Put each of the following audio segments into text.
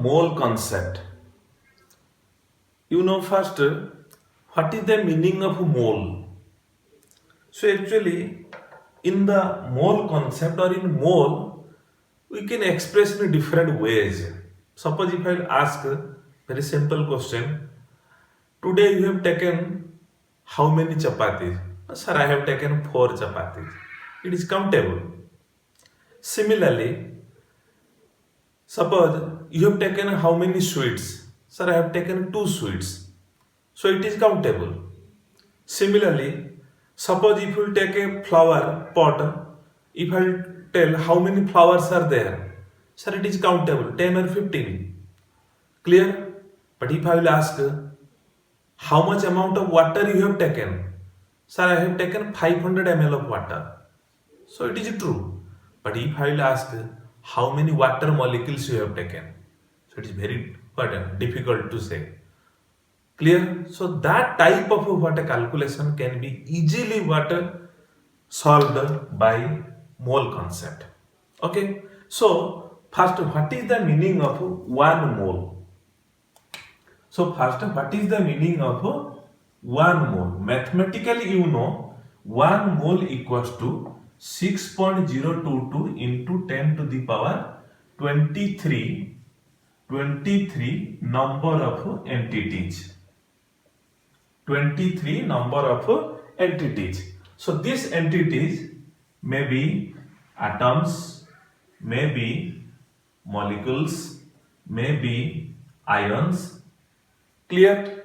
mole concept. You know first what is the meaning of mole? So actually in the mole concept or in mole we can express in different ways. Suppose if I ask a very simple question, today you have taken how many chapatis? Sir, I have taken 4 chapatis. It is countable. Similarly, suppose you have taken how many sweets? Sir, I have taken 2 sweets. So it is countable. Similarly, suppose if you take a flower pot, if I tell how many flowers are there, sir, it is countable, 10 or 15. Clear? But if I will ask how much amount of water you have taken, sir, I have taken 500 ml of water. So it is true. But if I will ask how many water molecules you have taken, so it is very difficult to say. Clear? So that type of what a calculation can be easily solved by mole concept. Okay. So first, what is the meaning of 1 mole? So first, what is the meaning of 1 mole? Mathematically, you know 1 mole equals to 6.022 into 10 to the power 23 number of entities. 23 number of entities. So these entities may be atoms, may be molecules, may be ions. Clear?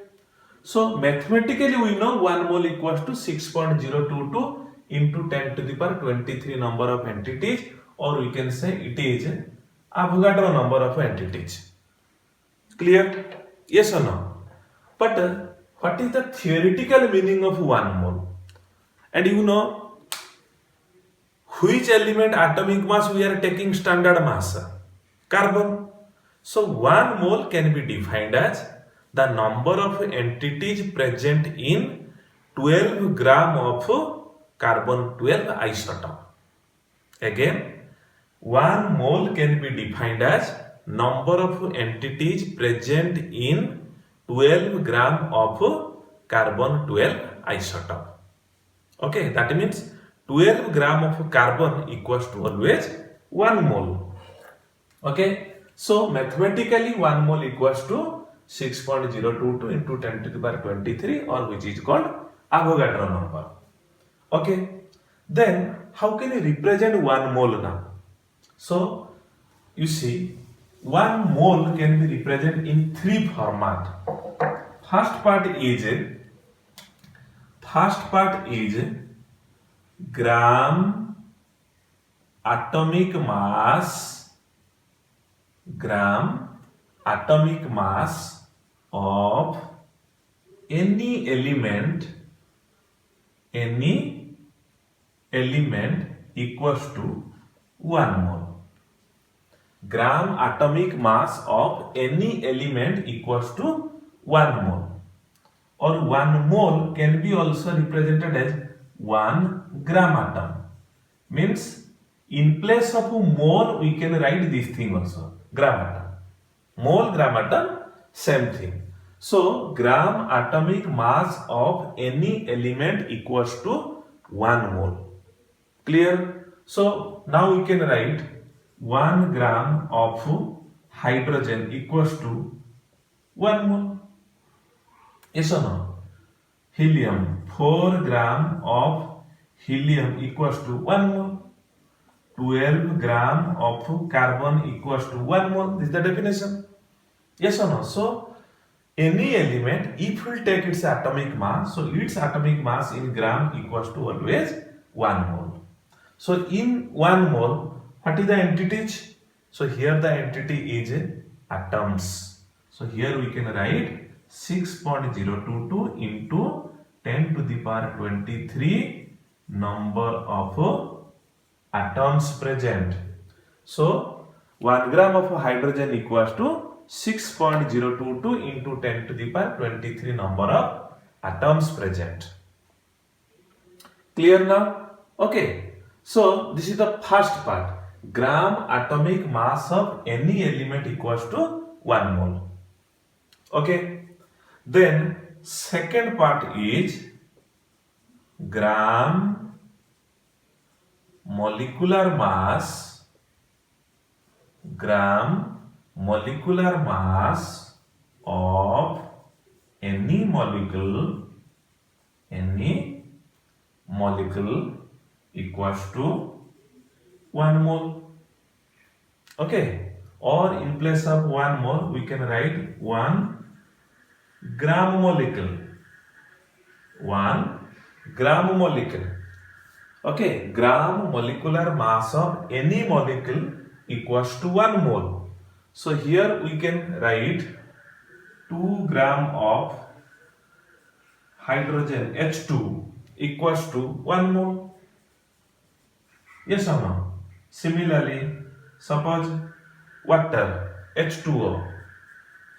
So mathematically we know 1 mole equals to 6.022 into 10 to the power 23 number of entities, or we can say it is Avogadro number of entities. Clear? Yes or no? But what is the theoretical meaning of 1 mole? And you know which element atomic mass we are taking standard mass? Carbon. So 1 mole can be defined as the number of entities present in 12 gram of carbon 12 isotope. Again, 1 mole can be defined as number of entities present in 12 gram of carbon 12 isotope. Okay, that means 12 gram of carbon equals to always 1 mole. Okay, so mathematically 1 mole equals to 6.022 into 10 to the power 23, or which is called Avogadro number. Okay, then how can you represent 1 mole now? So you see 1 mole can be represented in 3 format. First part is gram atomic mass of any element equals to 1 mole. Gram atomic mass of any element equals to 1 mole. Or 1 mole can be also represented as 1 gram atom. Means in place of mole we can write this thing also, gram atom. Mole, gram atom, same thing. So gram atomic mass of any element equals to 1 mole. Clear? So now we can write 1 gram of hydrogen equals to 1 mole. Yes or no? Helium, 4 gram of helium equals to 1 mole. 12 gram of carbon equals to 1 mole. This is the definition. Yes or no? So any element, if we take its atomic mass, so its atomic mass in gram equals to always 1 mole. So in 1 mole, what is the entities? So here the entity is atoms. So here we can write 6.022 into 10 to the power 23 number of atoms present. So 1 gram of hydrogen equals to 6.022 into 10 to the power 23 number of atoms present. Clear now? Okay. So this is the first part. Gram atomic mass of any element equals to 1 mole. Okay. Then second part is gram molecular mass, gram molecular mass of any molecule equals to 1 mole. Okay, or in place of 1 mole we can write 1 gram molecule. 1 gram molecule. Okay, gram molecular mass of any molecule equals to 1 mole. So here we can write 2 gram of hydrogen H2 equals to 1 mole. Yes or no? Similarly, suppose water H2O.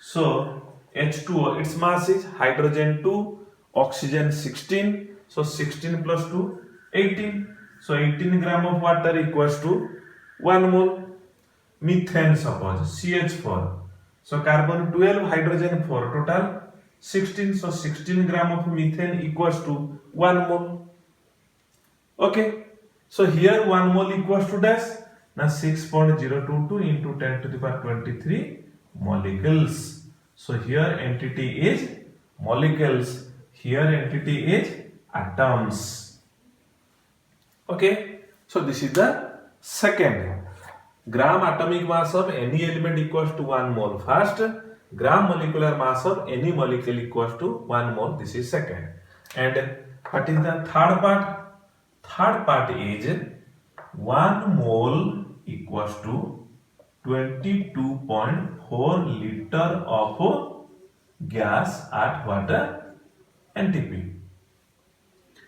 So H2O, its mass is hydrogen 2, oxygen 16. So 16 plus 2, 18. So 18 gram of water equals to 1 mole. Methane, suppose CH4. So carbon 12, hydrogen 4, total 16. So 16 gram of methane equals to 1 mole. Okay. So here 1 mole equals to dash. Now 6.022 into 10 to the power 23 molecules. So here entity is molecules. Here entity is atoms. Okay. So this is the second. Gram atomic mass of any element equals to 1 mole. First, gram molecular mass of any molecule equals to 1 mole. This is second. And what is the third part? Third part is 1 mole equals to 22.4 liter of gas at what NTP.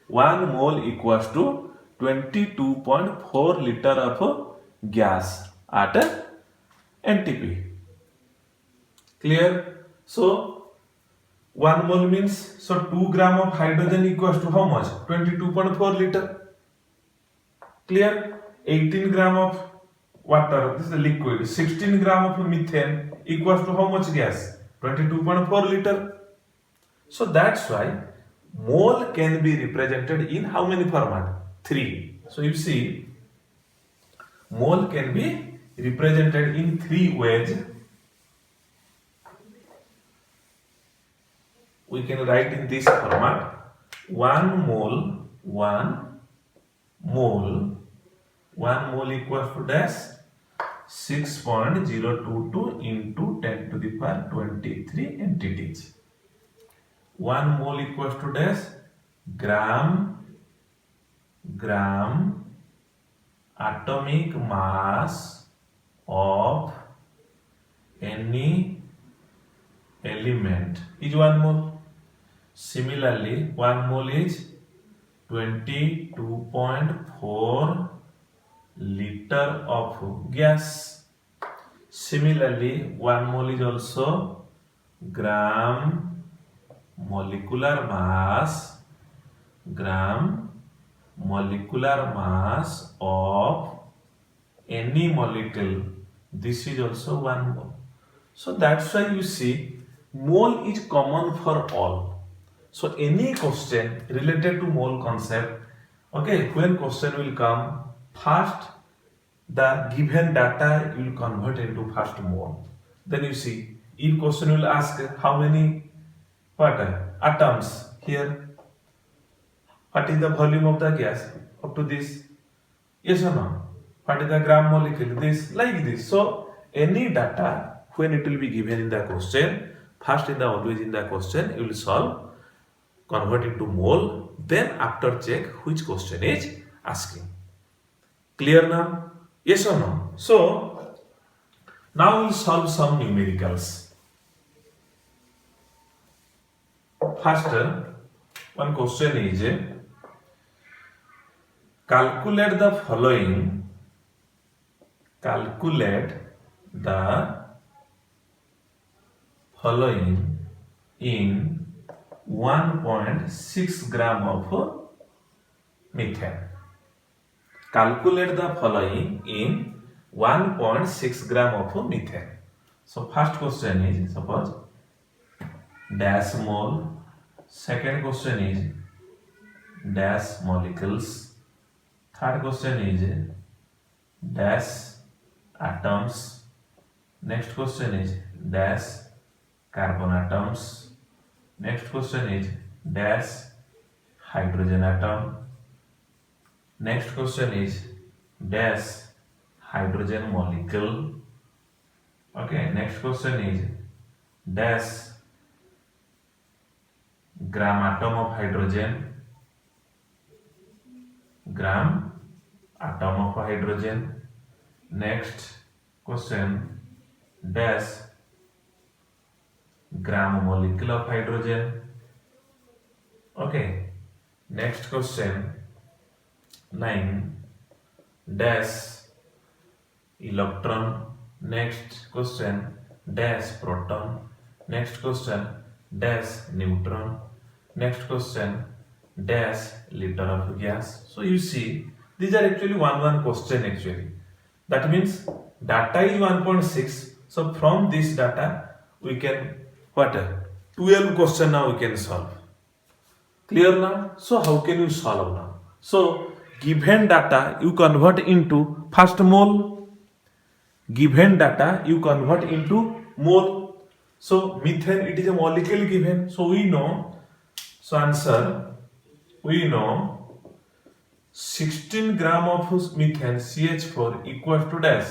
1 mole equals to 22.4 liter of gas at NTP. Clear? So 1 mole means, so 2 gram of hydrogen equals to how much? 22.4 liter. Clear? 18 gram of water, this is the liquid. 16 gram of methane equals to how much gas? 22.4 liter. So that's why mole can be represented in how many format? 3. So you see, mole can be represented in 3 ways. We can write in this format: 1 mole equals to dash 6.022 into 10 to the power 23 entities. 1 mole equals to dash gram atomic mass of any element is 1 mole. Similarly, 1 mole is 22.4 liter of gas. Similarly, 1 mole is also gram molecular mass of any molecule. This is also 1 mole. So that's why you see mole is common for all. So any question related to mole concept, okay, when question will come, first the given data you will convert into first mole. Then you see, if question will ask how many atoms here, what is the volume of the gas up to this, yes or no, what is the gram molecule, this, like this. So any data when it will be given in the question, first always in the question you will solve, convert into mole, then after check which question is asking. Clear now? Yes or no? So now we will solve some numericals. First one question is, calculate the following in 1.6 gram of methane. Calculate the following in 1.6 gram of methane. So first question is suppose dash mole. Second question is dash molecules. Third question is dash atoms. Next question is dash carbon atoms. Next question is dash hydrogen atom. Next question is dash hydrogen molecule. Okay, next question is dash gram atom of hydrogen. Gram atom of hydrogen. Next question dash gram molecule of hydrogen. Okay, next question 9 dash electron. Next question dash proton. Next question dash neutron. Next question dash liter of gas. So you see these are actually one question actually. That means data is 1.6. So from this data we can what 12 question now we can solve. Clear now? So how can you solve now? So given data you convert into first mole. Given data you convert into mole. So methane it is a molecule given. So we know. So answer we know 16 gram of methane CH4 equals to dash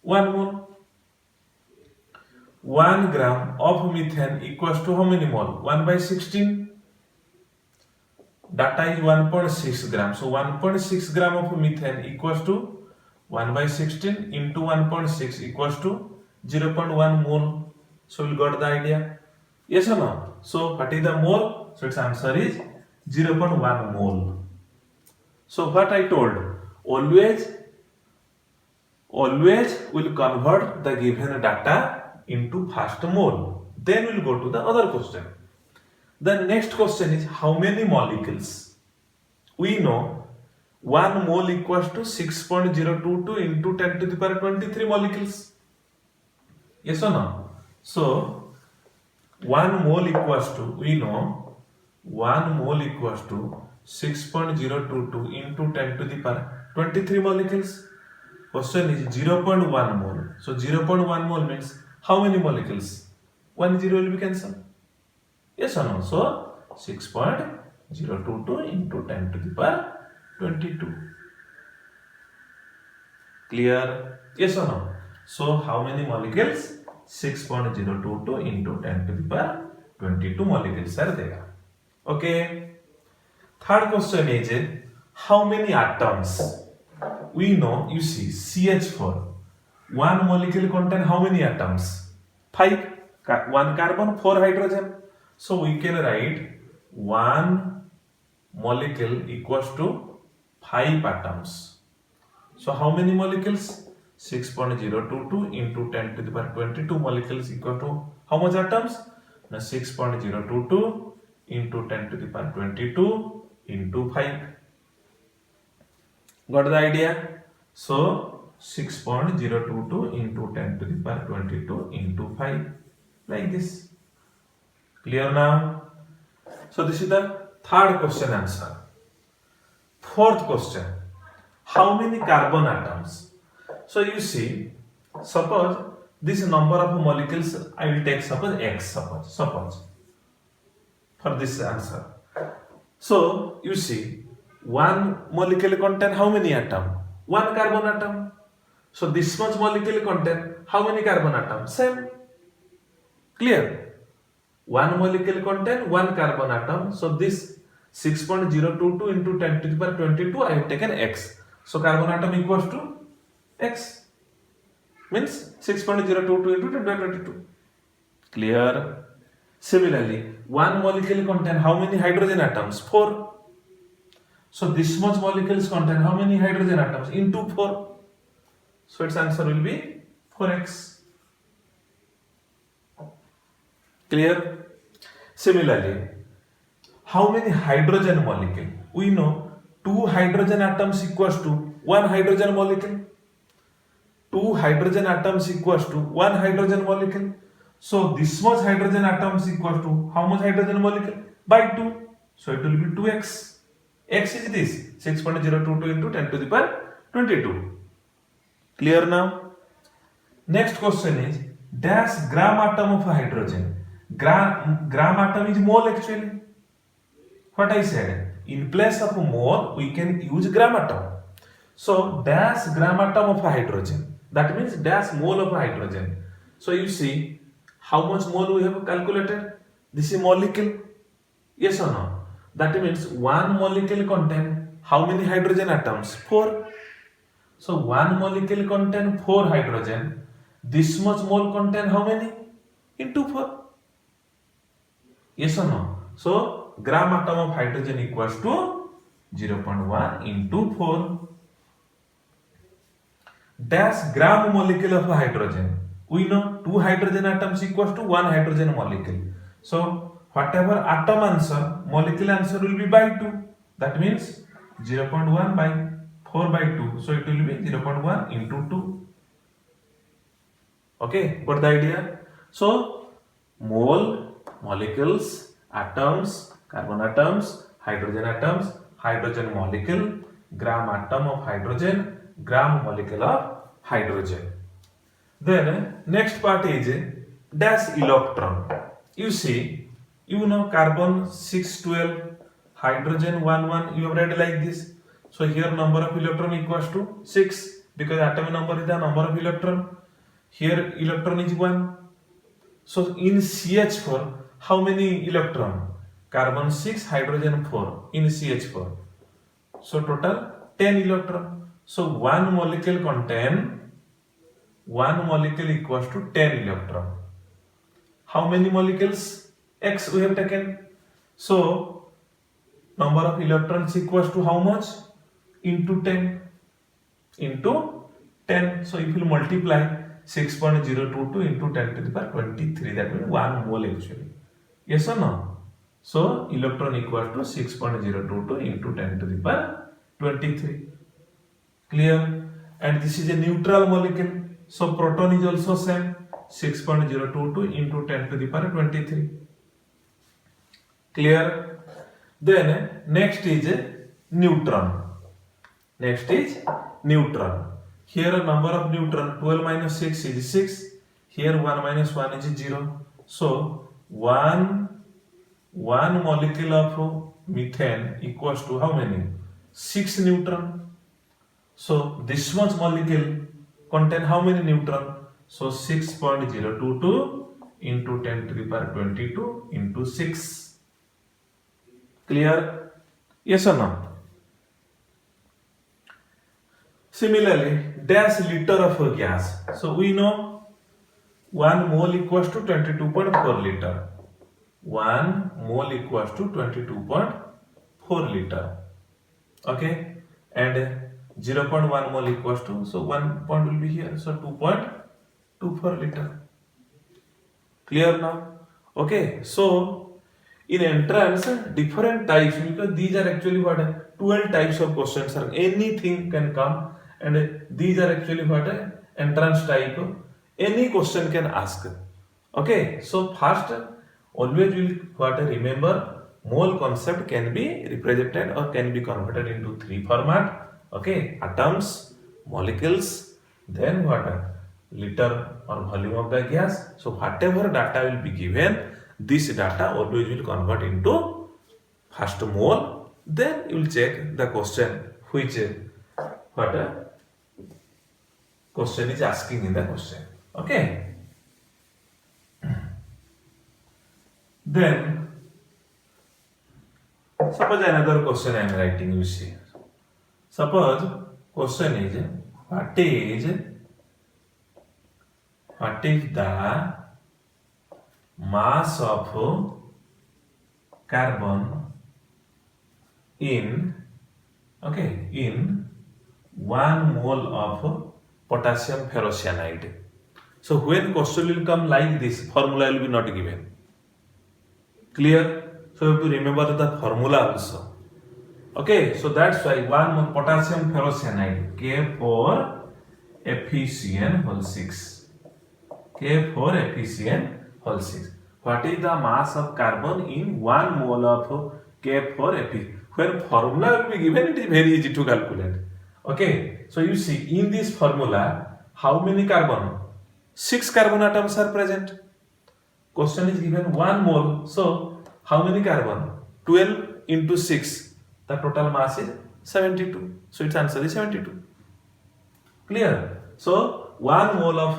1 mole. 1 gram of methane equals to how many mole? 1 by 16. Data is 1.6 gram. So 1.6 gram of methane equals to 1 by 16 into 1.6 equals to 0.1 mole. So we got the idea. Yes or no? So what is the mole? So its answer is 0.1 mole. So what I told, always will convert the given data into first mole. Then we'll go to the other question. The next question is how many molecules? We know 1 mole equals to 6.022 into 10 to the power 23 molecules. Yes or no? So 1 mole equals to, we know 1 mole equals to 6.022 into 10 to the power 23 molecules. Question is 0.1 mole. So 0.1 mole means how many molecules? 1 0 will be cancelled. Yes or no? So 6.022 into 10 to the power 22. Clear? Yes or no? So how many molecules? 6.022 into 10 to the power 22 molecules are there. Okay. Third question is how many atoms? We know, you see, CH4. One molecule contain how many atoms? 5. 1 carbon, 4 hydrogen. So we can write 1 molecule equals to 5 atoms. So how many molecules? 6.022 into 10 to the power 22 molecules equal to how much atoms? Now 6.022 into 10 to the power 22 into 5. Got the idea? So 6.022 into 10 to the power 22 into 5. Like this. Clear now? So this is the third question answer. Fourth question. How many carbon atoms? So you see, suppose this number of molecules I will take suppose X suppose for this answer. So you see, one molecule contain how many atom? 1 carbon atom. So this much molecule contain how many carbon atom? Same. Clear? 1 molecule contain 1 carbon atom. So this 6.022 into 10 to the power 22 I have taken X. So carbon atom equals to X. Means 6.022 into 10 to the power 22. Clear? Similarly, 1 molecule contain how many hydrogen atoms? 4. So this much molecules contain how many hydrogen atoms? Into 4. So its answer will be 4x. Clear? Similarly, how many hydrogen molecule? We know 2 hydrogen atoms equals to 1 hydrogen molecule. 2 hydrogen atoms equals to 1 hydrogen molecule. So this much hydrogen atoms equals to how much hydrogen molecule? By 2. So it will be 2x. X is this 6.022 into 10 to the power 22. Clear now? Next question is dash gram atom of hydrogen. Gram atom is mole actually. What I said, in place of mole we can use gram atom. So dash gram atom of hydrogen, that means dash mole of hydrogen. So you see how much mole we have calculated. This is molecule, yes or no? That means one molecule contain how many hydrogen atoms? 4. So one molecule contain 4 hydrogen. This much mole contain how many? Into 4. Yes or no? So gram atom of hydrogen equals to 0.1 into 4. Dash gram molecule of hydrogen. We know 2 hydrogen atoms equals to 1 hydrogen molecule. So whatever atom answer, molecule answer will be by 2. That means 0.1 by 4 by 2. So it will be 0.1 into 2. Okay, got the idea? So mole, molecules, atoms, carbon atoms, hydrogen molecule, gram atom of hydrogen, gram molecule of hydrogen. Then next part is dash electron. You see, you know carbon 612, hydrogen 11, you have read like this. So here number of electron equals to 6 because atomic number is the number of electron. Here electron is 1. So in CH4, how many electron? Carbon 6, hydrogen 4 in CH4. So total 10 electron. So one molecule equals to 10 electron. How many molecules? X we have taken. So number of electrons equals to how much? Into 10. Into 10. So if you multiply 6.022 into 10 to the power 23, that means 1 mole actually. Yes or no? So electron equals to 6.022 into 10 to the power 23. Clear? And this is a neutral molecule. So proton is also same, 6.022 into 10 to the power 23. Clear? Then next is a neutron. Here a number of neutron, 12 minus 6 is 6. Here 1 minus 1 is 0. So one molecule of methane equals to how many? 6 neutron. So this much molecule contain how many neutron? So 6.022 into 10 to the power 22 into 6. Clear? Yes or no? Similarly, dash liter of gas. So we know 1 mole equals to 22.4 liter. 1 mole equals to 22.4 liter. Okay? And 0.1 mole equals to, so 1 point will be here, so 2.24 liter. Clear now? Okay, so in entrance, different types, because these are actually what 12 types of questions are, anything can come, and these are actually what entrance type, any question can ask. Okay, so first, always will what remember, mole concept can be represented or can be converted into 3 format. Okay, atoms, molecules, then what? Liter or volume of the gas. So whatever data will be given, this data always will convert into first mole. Then you will check the question which what question is asking in the question. Okay. Then suppose another question I am writing. You see. Suppose question is what is the mass of carbon in 1 mole of potassium ferrocyanide. So when question will come like this, formula will be not given. Clear? So you have to remember the formula also. Okay, so that's why 1 mole potassium ferrocyanide, K4 FeCN whole 6. K4 FeCN whole 6. What is the mass of carbon in 1 mole of K4 Fe? When formula will be given, it is very easy to calculate. Okay, so you see in this formula, how many carbon? 6 carbon atoms are present. Question is given 1 mole. So how many carbon? 12 into 6. The total mass is 72. So its answer is 72. Clear? So 1 mole of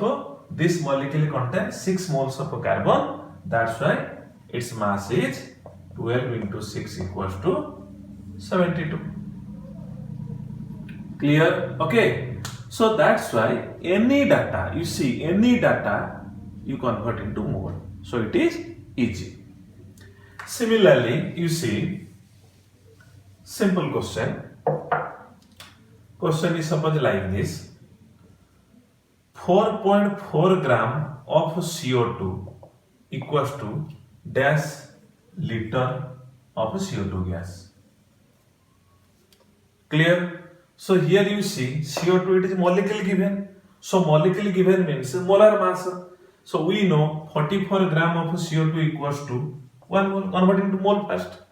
this molecule contains 6 moles of carbon. That's why its mass is 12 into 6 equals to 72. Clear? Okay. So that's why any data, you see any data you convert into mole. So it is easy. Similarly, you see simple question. Question is suppose like this. 4.4 gram of CO2 equals to dash liter of CO2 gas. Clear? So here you see CO2, it is molecule given. So molecule given means molar mass. So we know 44 gram of CO2 equals to 1 mole. Convert into mole first.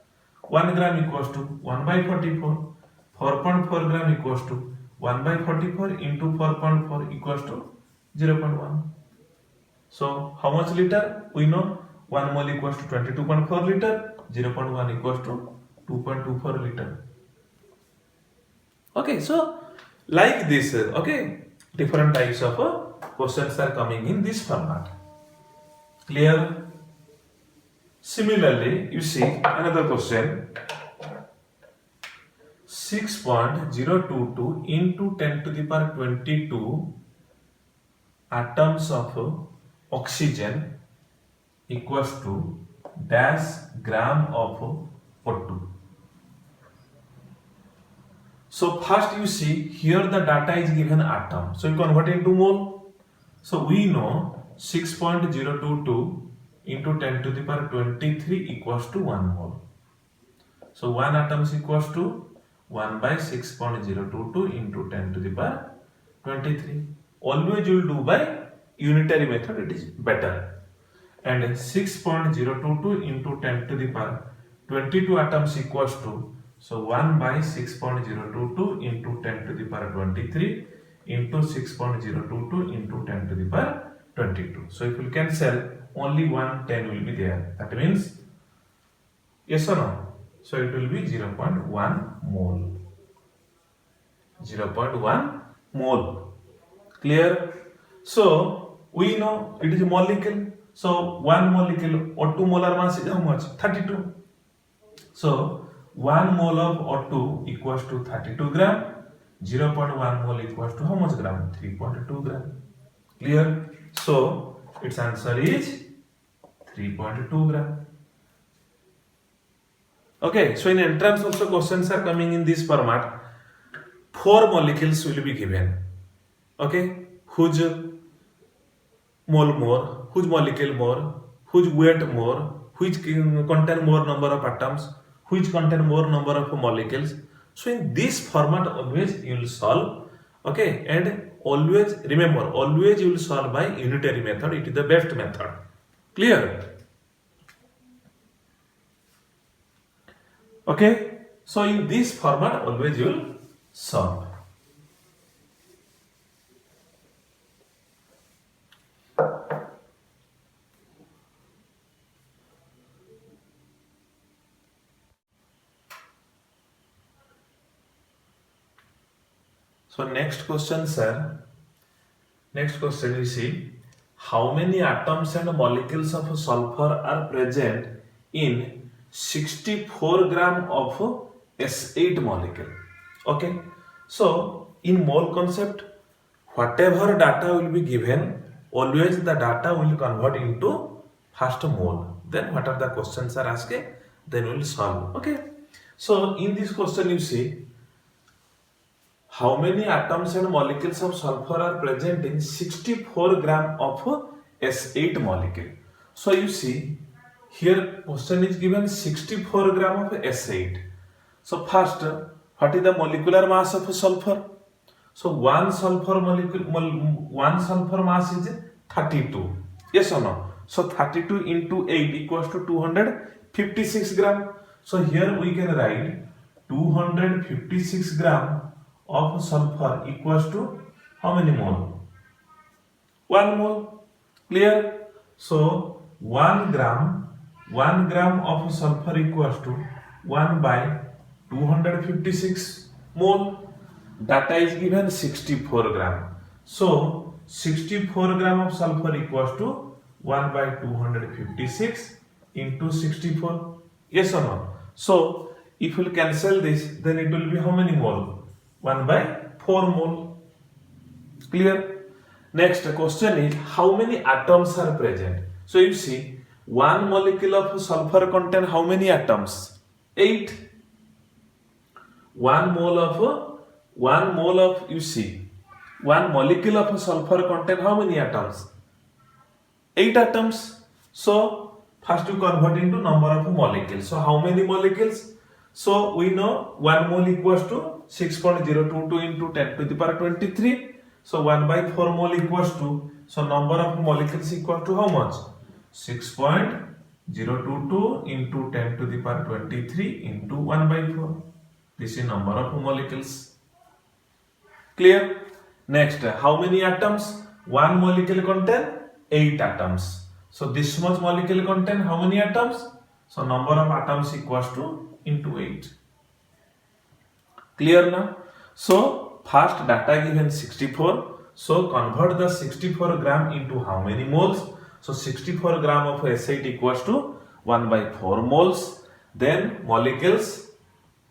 1 gram equals to 1 by 44. 4.4 gram equals to 1 by 44 into 4.4 equals to 0.1. So how much liter? We know 1 mole equals to 22.4 liter. 0.1 equals to 2.24 liter. Okay, so like this, okay, different types of questions are coming in this format. Clear? Similarly, you see another question. 6.022 into 10 to the power 22 atoms of oxygen equals to dash gram of O2. So first you see here the data is given atom. So you convert into mole. So we know 6.022 into 10 to the power 23 equals to 1 mole. So 1 atom is equals to 1 by 6.022 into 10 to the power 23. Always you will do by unitary method, it is better. And 6.022 into 10 to the power 22 atoms equals to, so 1 by 6.022 into 10 to the power 23 into 6.022 into 10 to the power 22. So if you cancel, only 1 10 will be there. That means, yes or no? So it will be 0.1 mole. 0.1 mole. Clear? So we know it is a molecule. So 1 molecule O2 molar mass is how much? 32. So 1 mole of O2 equals to 32 gram. 0.1 mole equals to how much gram? 3.2 gram. Clear? So its answer is 3.2 gram. Okay, so in entrance also questions are coming in this format. 4 molecules will be given. Okay, whose mole more, whose molecule more, whose weight more, which contain more number of atoms, which contain more number of molecules. So in this format always you will solve. Okay, and always remember, always you will solve by unitary method. It is the best method. Clear? Okay, so in this format always you will solve. So next question, sir. Next question you see, how many atoms and molecules of sulfur are present in 64 gram of S8 molecule? Okay, so in mole concept, whatever data will be given, always the data will convert into first mole. Then what are the questions are asked, then we will solve. Okay, so in this question you see, how many atoms and molecules of sulfur are present in 64 gram of S8 molecule? So you see, here question is given 64 gram of S8. So first, what is the molecular mass of sulfur? So one sulfur molecule, one sulfur mass is 32. Yes or no? So 32 into 8 equals to 256 gram. So here we can write 256 gram of sulfur equals to how many mole? 1 mole. Clear? So 1 gram of sulfur equals to 1 by 256 mole. Data is given 64 gram. So 64 gram of sulfur equals to 1 by 256 into 64. Yes or no? So if you will cancel this, then it will be how many mole? 1 by 4 mole. Clear? Next question is how many atoms are present? So you see, one molecule of sulfur contain how many atoms? 8. One mole of you see, one molecule of sulfur contain how many atoms? 8 atoms. So first you convert into number of molecules. So how many molecules? So we know 1 mole equals to 6.022 into 10 to the power 23. So 1 by 4 mole equals to, so number of molecules equal to how much? 6.022 into 10 to the power 23 into 1 by 4. This is number of molecules. Clear? Next, how many atoms? One molecule contain 8 atoms. So this much molecule contain how many atoms? So number of atoms equals to into 8. Clear now? So first data given 64. So convert the 64 gram into how many moles? So 64 gram of S8 equals to 1 by 4 moles. Then molecules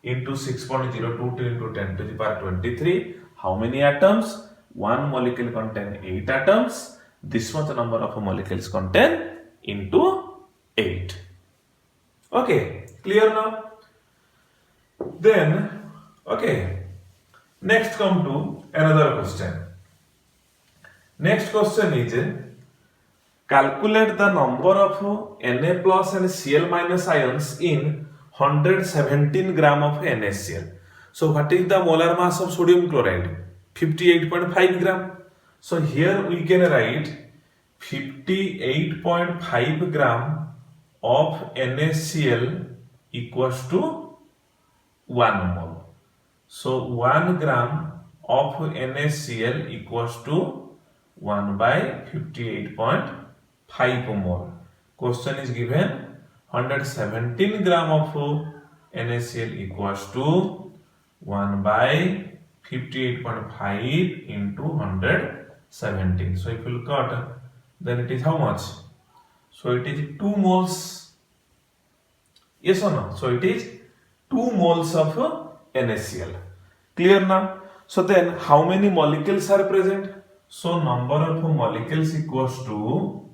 into 6.022 into 10 to the power 23. How many atoms? One molecule contain 8 atoms. This much number of molecules contain into 8. Okay, clear now? Then, okay, next come to another question. Next question is calculate the number of Na plus and Cl minus ions in 117 gram of NaCl. So what is the molar mass of sodium chloride? 58.5 gram. So here we can write 58.5 gram of NaCl equals to 1 mole. So 1 gram of NaCl equals to 1 by 58.5 mole. Question is given 117 gram of NaCl equals to 1 by 58.5 into 117. So if you cut, then it is how much? So it is 2 moles. Yes or no? So it is 2 moles of NaCl. Clear now? So then how many molecules are present? So number of molecules equals to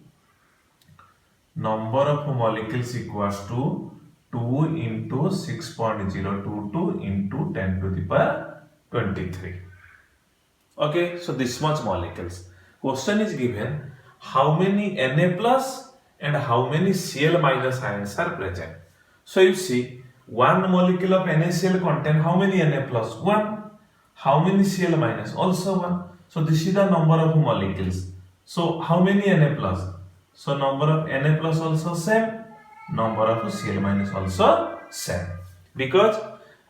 2 into 6.022 into 10 to the power 23. Okay, so this much molecules. Question is given how many Na plus and how many Cl minus ions are present. So you see, one molecule of NaCl contain how many Na plus? 1. How many Cl minus? Also 1. So this is the number of molecules. So how many Na plus? So number of Na plus also same. Number of Cl minus also same. Because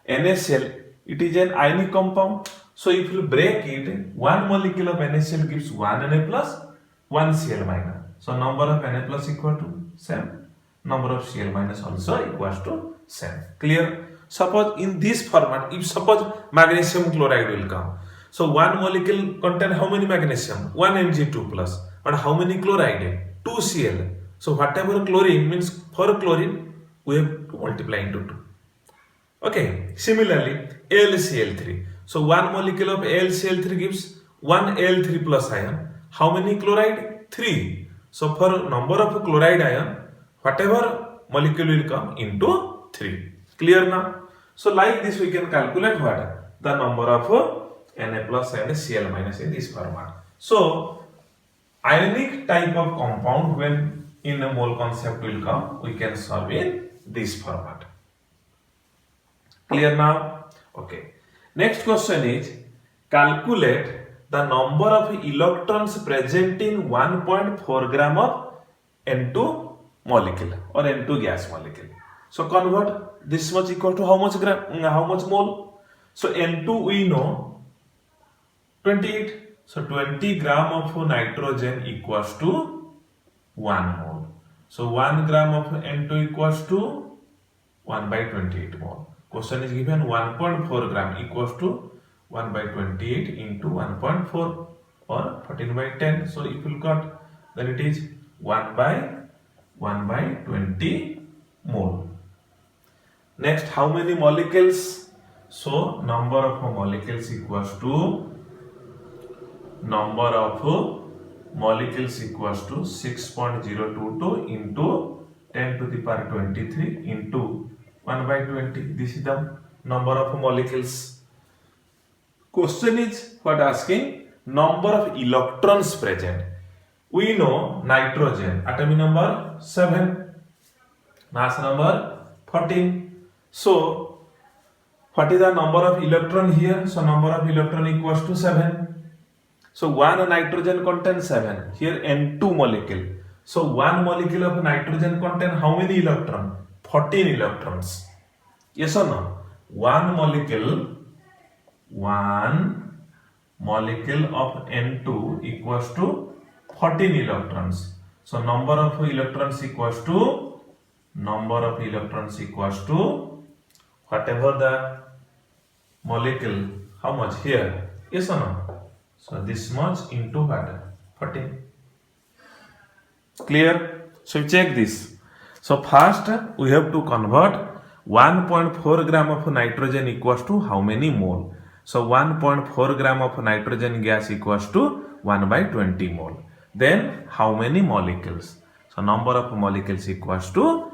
NaCl, it is an ionic compound. So if you break it, one molecule of NaCl gives 1 Na plus, 1 Cl minus. So number of Na plus equal to same. Number of Cl minus also equals to same. Clear? Suppose in this format, if suppose magnesium chloride will come. So one molecule contain how many magnesium? 1 Mg2 plus. But how many chloride? 2 Cl. So whatever chlorine means for chlorine, we have to multiply into 2. Okay. Similarly, AlCl3. So one molecule of AlCl3 gives 1 Al3 plus ion. How many chloride? 3. So for number of chloride ion, whatever molecule will come into 3. Clear now? So like this we can calculate what? The number of Na plus and Cl minus in this format. So ionic type of compound when in a mole concept will come, we can solve in this format. Clear now? Okay. Next question is calculate the number of electrons present in 1.4 gram of N2 molecule or N2 gas molecule. So convert this much equal to how much mole? So N2 we know 28. So 20 gram of nitrogen equals to 1 mole. So 1 gram of N2 equals to 1 by 28 mole. Question is given 1.4 gram equals to 1 by 28 into 1.4 or 14 by 10. So if you cut, then it is 1 by 20 mole. Next, how many molecules? So number of molecules equals to number of molecules equals to 6.022 into 10 to the power 23 into 1 by 20. This is the number of molecules. Question is what asking? Number of electrons present. We know nitrogen atomic number 7, mass number 14. So what is the number of electron here? So number of electron equals to 7. So one nitrogen contains 7. Here N2 molecule. So one molecule of nitrogen contains how many electrons? 14 electrons. Yes or no? One molecule of N2 equals to 14 electrons. So number of electrons equals to whatever the molecule, how much here? Yes or no? So this much into what? 14. Clear? So check this. So first we have to convert 1.4 gram of nitrogen equals to how many mole? So 1.4 gram of nitrogen gas equals to 1 by 20 mole. Then how many molecules? So number of molecules equals to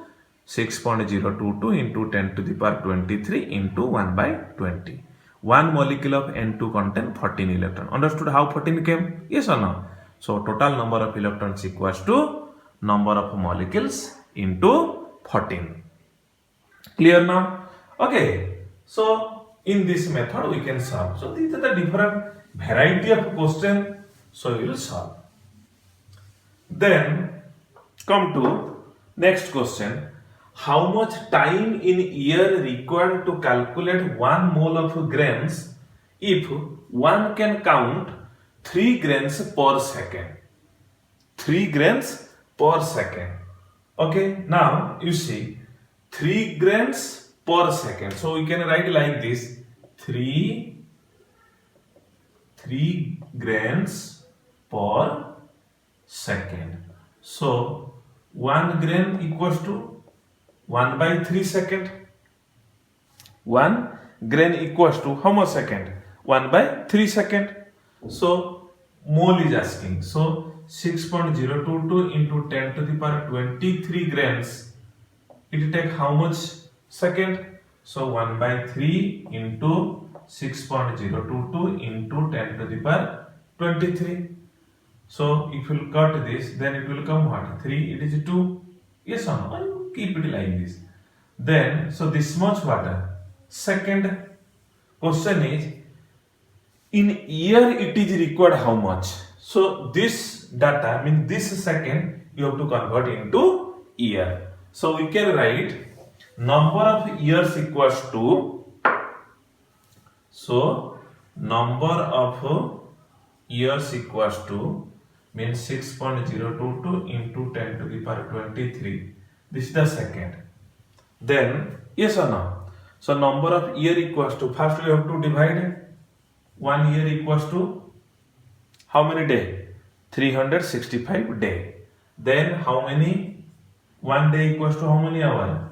6.022 into 10 to the power 23 into 1 by 20. One molecule of N2 contain 14 electrons. Understood how 14 came? Yes or no? So total number of electrons equals to number of molecules into 14. Clear now? Okay. So in this method we can solve. So these are the different variety of question. So we will solve. Then come to next question. How much time in year required to calculate 1 mole of grains if one can count 3 grains per second? 3 grains per second. Okay, now you see 3 grains per second. So we can write like this: 3 grains per second. So 1 grain equals to 1 by 3 second. 1 grain equals to how much second? 1 by 3 second. So mole is asking. So 6.022 into 10 to the power 23 grains. It take how much second? So 1 by 3 into 6.022 into 10 to the power 23. So if you cut this, then it will come what? 3, it is 2. Yes or no? Keep it like this. Then, so this much water. Second question is, in year it is required how much? So this data, means this second, you have to convert into year. So we can write number of years equals to, so number of years equals to, means 6.022 into 10 to the power 23. This is the second. Then, yes or no? So number of year equals to, first we have to divide 1 year equals to how many day? 365 day. Then how many? 1 day equals to how many hour?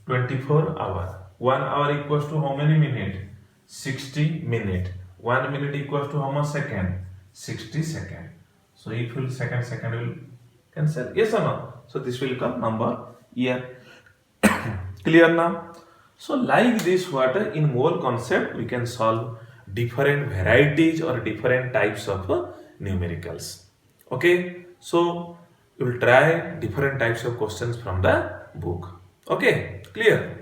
24 hour. 1 hour equals to how many minute? 60 minute. 1 minute equals to how much second? 60 second. So if you second will cancel. Yes or no? So this will come number year. Clear now? So like this, what in mole concept we can solve different varieties or different types of numericals. Okay, so we will try different types of questions from the book. Okay, clear?